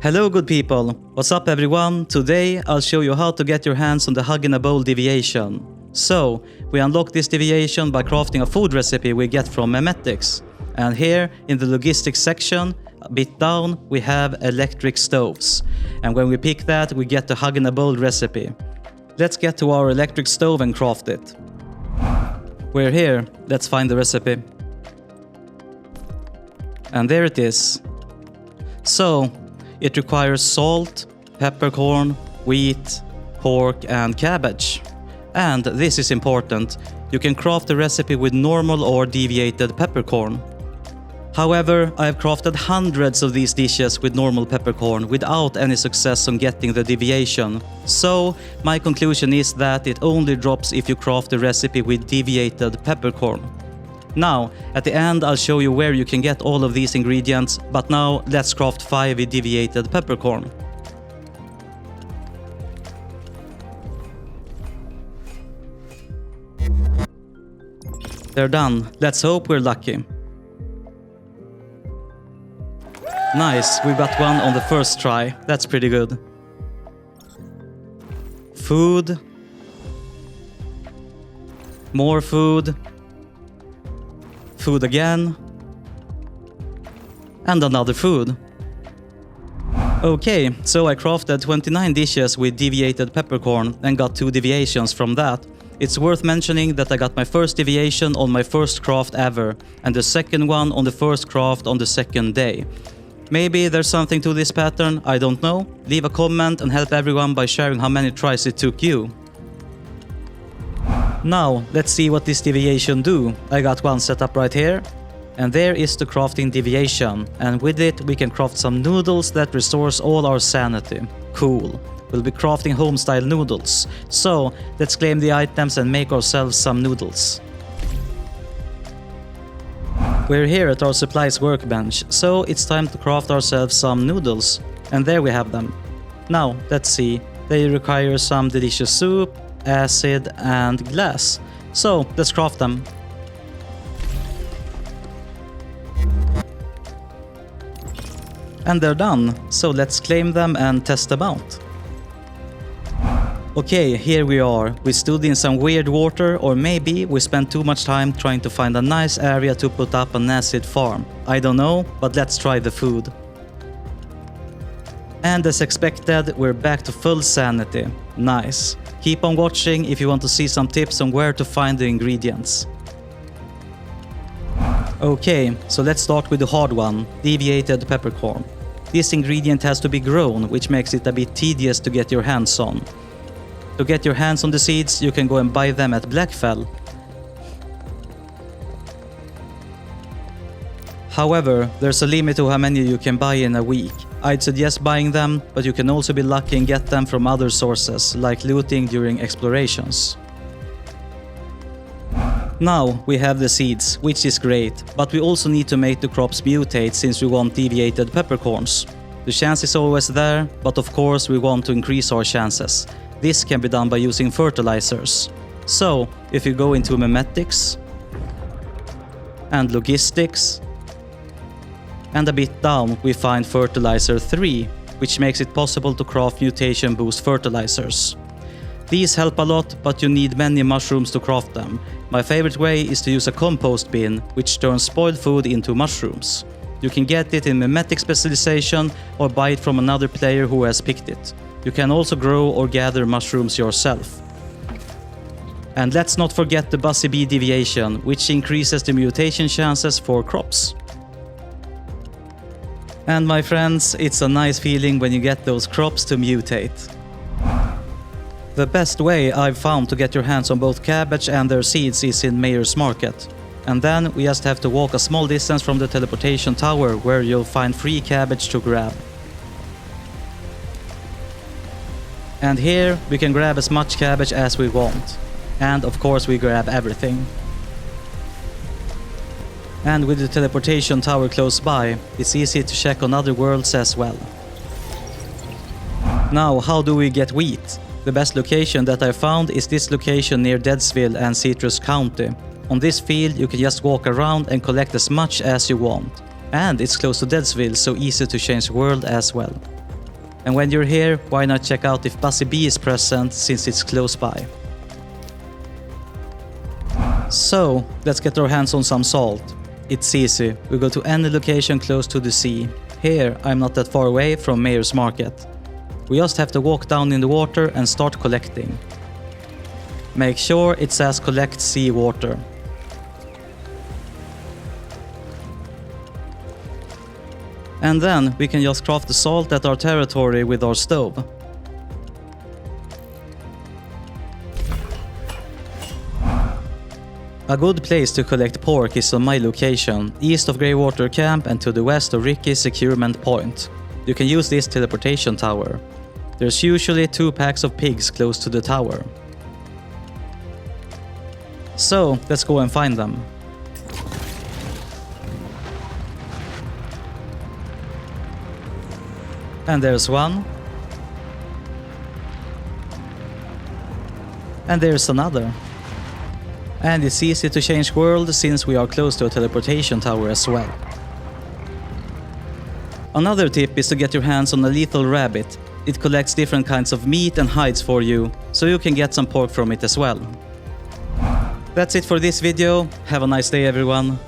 Hello good people, what's up everyone? Today I'll show you how to get your hands on the Hug in a Bowl deviation. So, we unlock this deviation by crafting a food recipe we get from memetics. And here in the logistics section, a bit down, we have electric stoves. And when we pick that, we get the Hug in a Bowl recipe. Let's get to our electric stove and craft it. We're here, let's find the recipe. And there it is. So, it requires salt, peppercorn, wheat, pork and cabbage. And this is important, you can craft the recipe with normal or deviated peppercorn. However, I have crafted hundreds of these dishes with normal peppercorn without any success on getting the deviation. So, my conclusion is that it only drops if you craft the recipe with deviated peppercorn. Now, at the end I'll show you where you can get all of these ingredients, but now let's craft 5 with deviated peppercorn. They're done, let's hope we're lucky. Nice, we got one on the first try, that's pretty good. Food. More food. Food again. And another food. Okay, so I crafted 29 dishes with deviated peppercorn and got 2 deviations from that. It's worth mentioning that I got my first deviation on my first craft ever, and the second one on the first craft on the second day. Maybe there's something to this pattern, I don't know. Leave a comment and help everyone by sharing how many tries it took you. Now, let's see what this deviation do. I got one set up right here. And there is the crafting deviation. And with it, we can craft some noodles that restores all our sanity. Cool. We'll be crafting Homestyle noodles. So, let's claim the items and make ourselves some noodles. We're here at our supplies workbench, so it's time to craft ourselves some noodles. And there we have them. Now, let's see. They require some delicious soup, acid and glass. So, let's craft them. And they're done, so let's claim them and test them out. Okay, here we are. We stood in some weird water, or maybe we spent too much time trying to find a nice area to put up an acid farm. I don't know, but let's try the food. And as expected, we're back to full sanity. Nice. Keep on watching if you want to see some tips on where to find the ingredients. Okay, so let's start with the hard one, deviated peppercorn. This ingredient has to be grown, which makes it a bit tedious to get your hands on. To get your hands on the seeds, you can go and buy them at Blackfell. However, there's a limit to how many you can buy in a week. I'd suggest buying them, but you can also be lucky and get them from other sources, like looting during explorations. Now we have the seeds, which is great, but we also need to make the crops mutate since we want deviated peppercorns. The chance is always there, but of course we want to increase our chances. This can be done by using fertilizers. So, if you go into memetics and logistics, and a bit down we find fertilizer 3, which makes it possible to craft mutation boost fertilizers. These help a lot, but you need many mushrooms to craft them. My favorite way is to use a compost bin, which turns spoiled food into mushrooms. You can get it in memetic specialization or buy it from another player who has picked it. You can also grow or gather mushrooms yourself. And let's not forget the Buzzy Bee deviation, which increases the mutation chances for crops. And my friends, it's a nice feeling when you get those crops to mutate. The best way I've found to get your hands on both cabbage and their seeds is in Mayor's Market. And then we just have to walk a small distance from the teleportation tower where you'll find free cabbage to grab. And here we can grab as much cabbage as we want. And of course we grab everything. And with the teleportation tower close by, it's easy to check on other worlds as well. Now, how do we get wheat? The best location that I found is this location near Deadsville and Citrus County. On this field you can just walk around and collect as much as you want. And it's close to Deadsville, so easy to change world as well. And when you're here, why not check out if Buzzy B is present since it's close by. So, let's get our hands on some salt. It's easy, we go to any location close to the sea. Here, I'm not that far away from Mayor's Market. We just have to walk down in the water and start collecting. Make sure it says collect sea water. And then we can just craft the salt at our territory with our stove. A good place to collect pork is on my location, east of Greywater Camp and to the west of Ricky's securement point. You can use this teleportation tower. There's usually 2 packs of pigs close to the tower. So, let's go and find them. And there's one. And there's another. And it's easy to change world since we are close to a teleportation tower as well. Another tip is to get your hands on a lethal rabbit. It collects different kinds of meat and hides for you, so you can get some pork from it as well. That's it for this video. Have a nice day everyone.